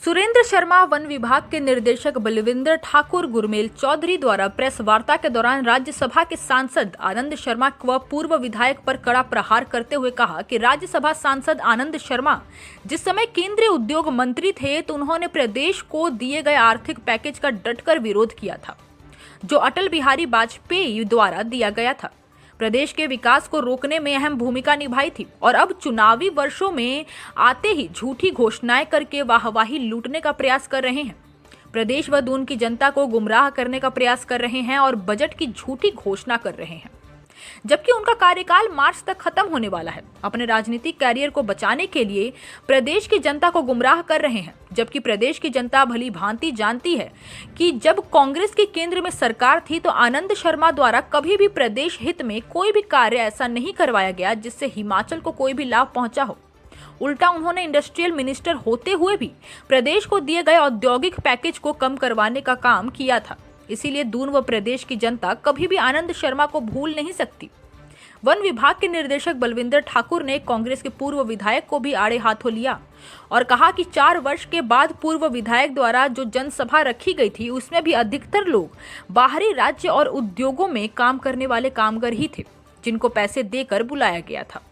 Surendra Sharma one विभाग के निर्देशक बलविंदर ठाकुर गुरमेल चौधरी द्वारा प्रेस वार्ता के दौरान राज्यसभा के सांसद आनंद शर्मा व पूर्व विधायक पर कड़ा प्रहार करते हुए कहा कि राज्यसभा सांसद आनंद शर्मा जिस समय केंद्रीय उद्योग मंत्री थे तो उन्होंने प्रदेश को दिए गए आर्थिक पैकेज का डटकर विरोध किया था जो अटल बिहारी वाजपेयी द्वारा दिया गया था। प्रदेश के विकास को रोकने में अहम भूमिका निभाई थी और अब चुनावी वर्षों में आते ही झूठी घोषणाएं करके वाहवाही लूटने का प्रयास कर रहे हैं। प्रदेश व दून की जनता को गुमराह करने का प्रयास कर रहे हैं और बजट की झूठी घोषणा कर रहे हैं, जबकि उनका कार्यकाल मार्च तक खत्म होने वाला है। अपने राजनीतिक कैरियर को बचाने के लिए प्रदेश की जनता को गुमराह कर रहे हैं, जबकि प्रदेश की जनता भली भांति जानती है कि जब कांग्रेस की केंद्र में सरकार थी तो आनंद शर्मा द्वारा कभी भी प्रदेश हित में कोई भी कार्य ऐसा नहीं करवाया गया जिससे हिमाचल को कोई भी लाभ पहुंचा हो। उल्टा उन्होंने इंडस्ट्रियल मिनिस्टर होते हुए भी प्रदेश को दिए गए औद्योगिक पैकेज को कम करवाने का काम किया था। इसीलिए दून व प्रदेश की जनता कभी भी आनंद शर्मा को भूल नहीं सकती। वन विभाग के निर्देशक बलविंदर ठाकुर ने कांग्रेस के पूर्व विधायक को भी आड़े हाथों लिया और कहा कि 4 वर्ष के बाद पूर्व विधायक द्वारा जो जनसभा रखी गई थी उसमें भी अधिकतर लोग बाहरी राज्य और उद्योगों में काम करने वाले कामगार ही थे जिनको पैसे देकर बुलाया गया था।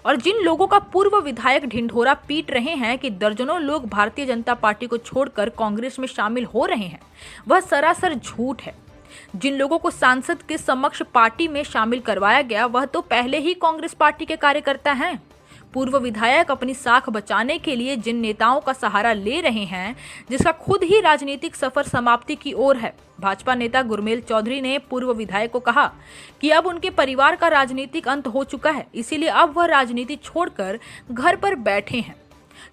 और जिन लोगों का पूर्व विधायक ढिंढोरा पीट रहे हैं कि दर्जनों लोग भारतीय जनता पार्टी को छोड़कर कांग्रेस में शामिल हो रहे हैं, वह सरासर झूठ है। जिन लोगों को सांसद के समक्ष पार्टी में शामिल करवाया गया वह तो पहले ही कांग्रेस पार्टी के कार्यकर्ता हैं। पूर्व विधायक अपनी साख बचाने के लिए जिन नेताओं का सहारा ले रहे हैं जिसका खुद ही राजनीतिक सफर समाप्ति की ओर है। भाजपा नेता गुरमेल चौधरी ने पूर्व विधायक को कहा कि अब उनके परिवार का राजनीतिक अंत हो चुका है, इसीलिए अब वह राजनीति छोड़कर घर पर बैठे हैं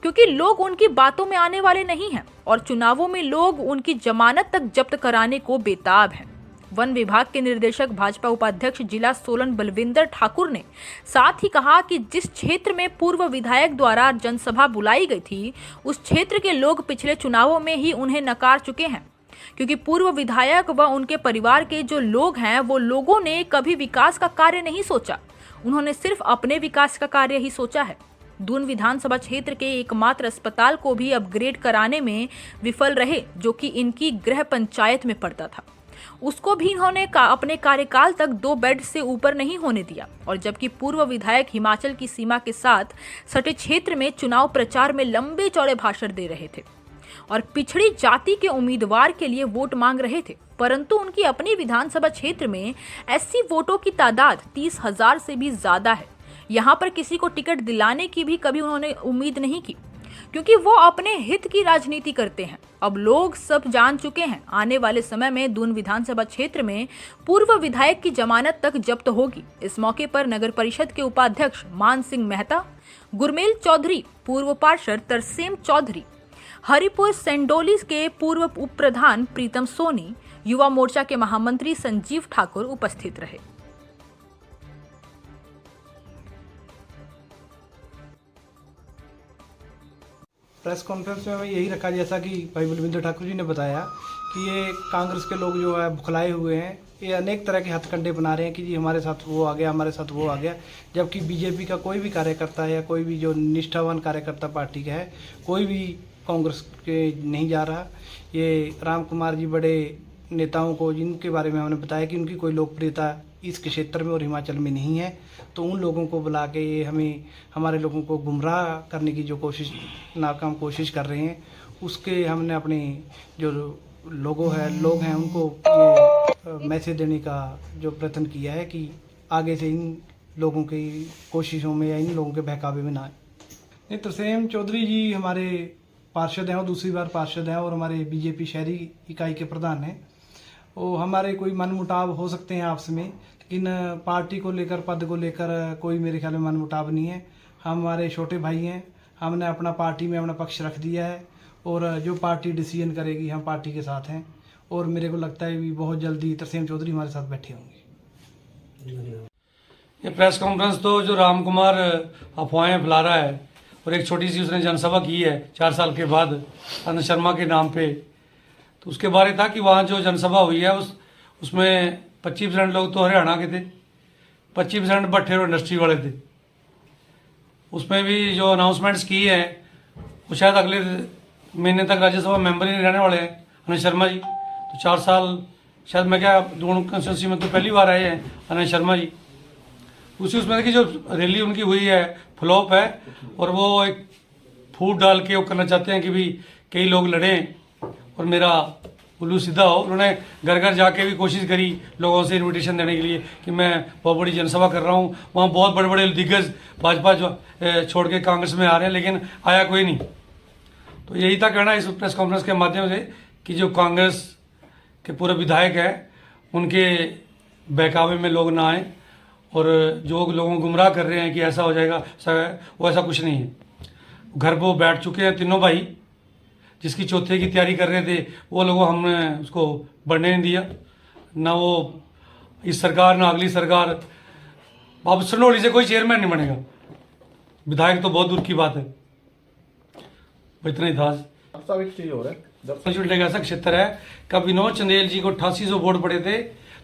क्योंकि लोग उनकी बातों में आने वाले नहीं हैं और चुनावों में लोग उनकी जमानत तक जब्त कराने को बेताब हैं। वन विभाग के निर्देशक भाजपा उपाध्यक्ष जिला सोलन बलविंदर ठाकुर ने साथ ही कहा कि जिस क्षेत्र में पूर्व विधायक द्वारा जनसभा बुलाई गई थी उस क्षेत्र के लोग पिछले चुनावों में ही उन्हें नकार चुके हैं क्योंकि पूर्व विधायक व उनके परिवार के जो लोग हैं वो लोगों ने कभी विकास का कार्य नहीं सोचा, उन्होंने सिर्फ अपने विकास का कार्य ही सोचा है। दून विधानसभा क्षेत्र के एकमात्र अस्पताल को भी अपग्रेड कराने में विफल रहे जो कि इनकी गृह पंचायत में पड़ता था, उसको भी इन्होंने अपने कार्यकाल तक 2 बेड से ऊपर नहीं होने दिया। और जबकि पूर्व विधायक हिमाचल की सीमा के साथ सटे क्षेत्र में चुनाव प्रचार में लंबे चौड़े भाषण दे रहे थे और पिछड़ी जाति के उम्मीदवार के लिए वोट मांग रहे थे, परंतु उनकी अपनी विधानसभा क्षेत्र में एससी वोटों की तादाद 30,000 से भी ज्यादा है। यहाँ पर किसी को टिकट दिलाने की भी कभी उन्होंने उम्मीद नहीं की क्योंकि वो अपने हित की राजनीति करते हैं। अब लोग सब जान चुके हैं आने वाले समय में दून विधानसभा क्षेत्र में पूर्व विधायक की जमानत तक जब्त होगी। इस मौके पर नगर परिषद के उपाध्यक्ष मान सिंह मेहता, गुरमेल चौधरी, पूर्व पार्षद तरसेम चौधरी, हरिपुर सेंडोली के पूर्व उप प्रधान प्रीतम सोनी, युवा मोर्चा के महामंत्री संजीव ठाकुर उपस्थित रहे। प्रेस कॉन्फ्रेंस में यही रखा जैसा कि भाई बलविंदर ठाकुर जी ने बताया कि ये कांग्रेस के लोग जो है भुखलाए हुए हैं, ये अनेक तरह के हथकंडे बना रहे हैं कि जी हमारे साथ वो आ गया, हमारे साथ वो आ गया, जबकि बीजेपी का कोई भी कार्यकर्ता या कोई भी जो निष्ठावान कार्यकर्ता पार्टी का है कोई भी कांग्रेस के नहीं जा रहा। ये राम कुमार जी बड़े नेताओं को जिनके बारे में हमने बताया कि उनकी कोई लोकप्रियता इस क्षेत्र में और हिमाचल में नहीं है, तो उन लोगों को बुला के ये हमारे लोगों को गुमराह करने की जो नाकाम कोशिश कर रहे हैं, उसके हमने अपने जो लोग हैं उनको ये मैसेज देने का जो प्रयत्न किया है कि आगे से इन लोगों की कोशिशों में या इन लोगों के बहकावे में ना आए। नहीं, तरसेम चौधरी जी हमारे पार्षद हैं और दूसरी बार पार्षद हैं और हमारे बीजेपी शहरी इकाई के प्रधान हैं। वो हमारे कोई मनमुटाव हो सकते हैं आपस में, लेकिन पार्टी को लेकर, पद को लेकर कोई मेरे ख्याल में मनमुटाव नहीं है। हम हमारे छोटे भाई हैं, हमने अपना पार्टी में अपना पक्ष रख दिया है और जो पार्टी डिसीजन करेगी हम पार्टी के साथ हैं और मेरे को लगता है भी बहुत जल्दी तरसेम चौधरी हमारे साथ बैठे होंगे। ये प्रेस कॉन्फ्रेंस तो जो राम कुमार अफवाहें फैला रहा है और एक छोटी सी उसने जनसभा की है 4 साल के बाद आनंद शर्मा के नाम पे, तो उसके बारे था कि वहाँ जो जनसभा हुई है उसमें 25% लोग तो हरियाणा के थे, 25% भट्टे और इंडस्ट्री वाले थे। उसमें भी जो अनाउंसमेंट्स की हैं वो शायद अगले महीने तक राज्यसभा मेंबर ही नहीं रहने वाले हैं आनंद शर्मा जी। तो 4 साल शायद मैं क्या दोनों कंस्टिट्यूंसी में तो पहली बार आए हैं आनंद शर्मा जी। उसी उसमें की जो रैली उनकी हुई है फ्लॉप है, और वो एक फूट डाल के वो करना चाहते हैं कि भी कई लोग लड़ें और मेरा उल्लू सीधा हो। उन्होंने घर घर जाके भी कोशिश करी लोगों से इनविटेशन देने के लिए कि मैं बहुत बड़ी जनसभा कर रहा हूँ, वहाँ बहुत बड़े बड़े दिग्गज भाजपा जो छोड़ के कांग्रेस में आ रहे हैं, लेकिन आया कोई नहीं। तो यही था कहना इस प्रेस कॉन्फ्रेंस के माध्यम से कि जो कांग्रेस के पूरे विधायक हैं उनके बहकावे में लोग ना आए, और जो लोगों को गुमराह कर रहे हैं कि ऐसा हो जाएगा वो ऐसा कुछ नहीं है। घर पर बैठ चुके हैं तीनों भाई, जिसकी चौथे की तैयारी कर रहे थे वो लोगों हमने उसको बढ़ने नहीं दिया, ना वो इस सरकार ना अगली सरकार। अब सनोली से कोई चेयरमैन नहीं बनेगा, विधायक तो बहुत दूर की बात है। इतना ही था। साहब एक चीज हो रहा है, जब का ऐसा क्षेत्र है का विनोद चंदेल जी को 8800 वोट पड़े थे,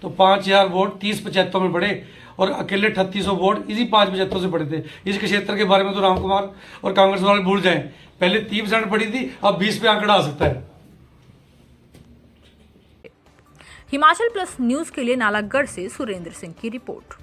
तो 5000 वोट 30-75 में पड़े, और अकेले 3800 वोट इसी 5-75 से पड़े थे। इस क्षेत्र के बारे में तो राम कुमार और कांग्रेस वाले भूल जाएं, पहले 30% पड़ी थी, अब 20 पे आंकड़ा आ सकता है। हिमाचल प्लस न्यूज के लिए नालागढ़ से सुरेंद्र सिंह की रिपोर्ट।